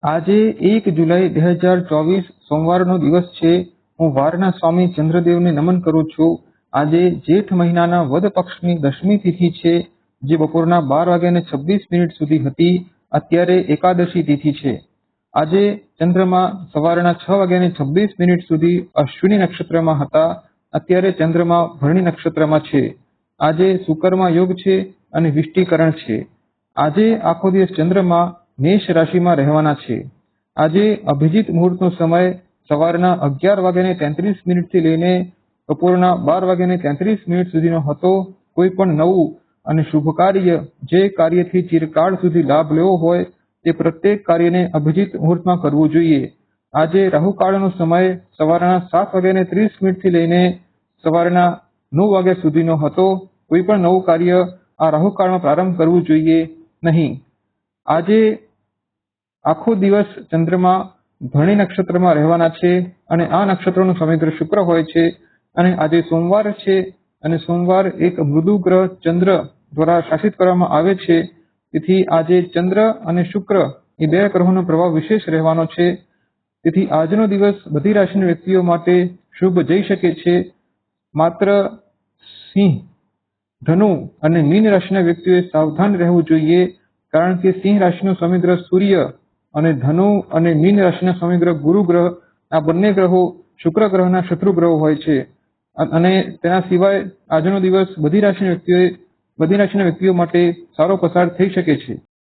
આજે 1 જુલાઈ 2024 સોમવારનો દિવસ છે. હું વારના સ્વામી ચંદ્રદેવને નમન કરું છું. આજે જેઠ મહિનાના વદ પક્ષની 10મી તિથિ છે, જે બપોરના 12:26 સુધી હતી. અત્યારે એકાદશી તિથિ છે. આજે ચંદ્રમા સવારના 6:26 સુધી અશ્વિની નક્ષત્રમાં હતા. અત્યારે ચંદ્રમા ભરણી નક્ષત્રમાં છે. આજે સુકર્મા યોગ છે અને વિષ્ટિકરણ છે. આજે આખો દિવસ ચંદ્રમા મેષ રાશિમાં રહેવાના છે. આજે અભિજીત મુહૂર્તનો સમય સવારના 11:33 થી લઈને બપોરના 12:33 સુધીનો હતો. કોઈ પણ નવું અને શુભ કાર્ય, જે કાર્યથી ચિરકાળ સુધી લાભ લેવો હોય, તે પ્રત્યેક કાર્યને અભિજીત મુહૂર્તમાં કરવું જોઈએ. આજે રાહુકાળનો સમય સવારના 7:30 થી લઈને સવારના 9 વાગ્યા સુધીનો હતો. કોઈ પણ નવું કાર્ય આ રાહુકાળમાં પ્રારંભ કરવું જોઈએ નહીં. આજે આખો દિવસ ચંદ્રમા ભરણી નક્ષત્રમાં રહેવાના છે અને આ નક્ષત્રનો સ્વામી ગ્રહ શુક્ર હોય છે. અને આજે સોમવાર છે અને સોમવાર એક મૃદુ ગ્રહ ચંદ્ર દ્વારા શાસિત કરવામાં આવે છે. તેથી આજે ચંદ્ર અને શુક્ર એ બે ગ્રહોનો પ્રભાવ વિશેષ રહેવાનો છે. તેથી આજનો દિવસ બધી રાશિના વ્યક્તિઓ માટે શુભ જઈ શકે છે. માત્ર સિંહ, ધનુ અને મીન રાશિના વ્યક્તિઓએ સાવધાન રહેવું જોઈએ, કારણ કે સિંહ રાશિનો સ્વામી ગ્રહ સૂર્ય અને ધનુ અને મીન રાશિના સ્વામી ગ્રહ ગુરુ ગ્રહ, આ બંને ગ્રહો શુક્ર ગ્રહના શત્રુ ગ્રહો હોય છે. અને તેના સિવાય આજનો દિવસ બધી રાશિના વ્યક્તિઓ માટે સારો પસાર થઈ શકે છે.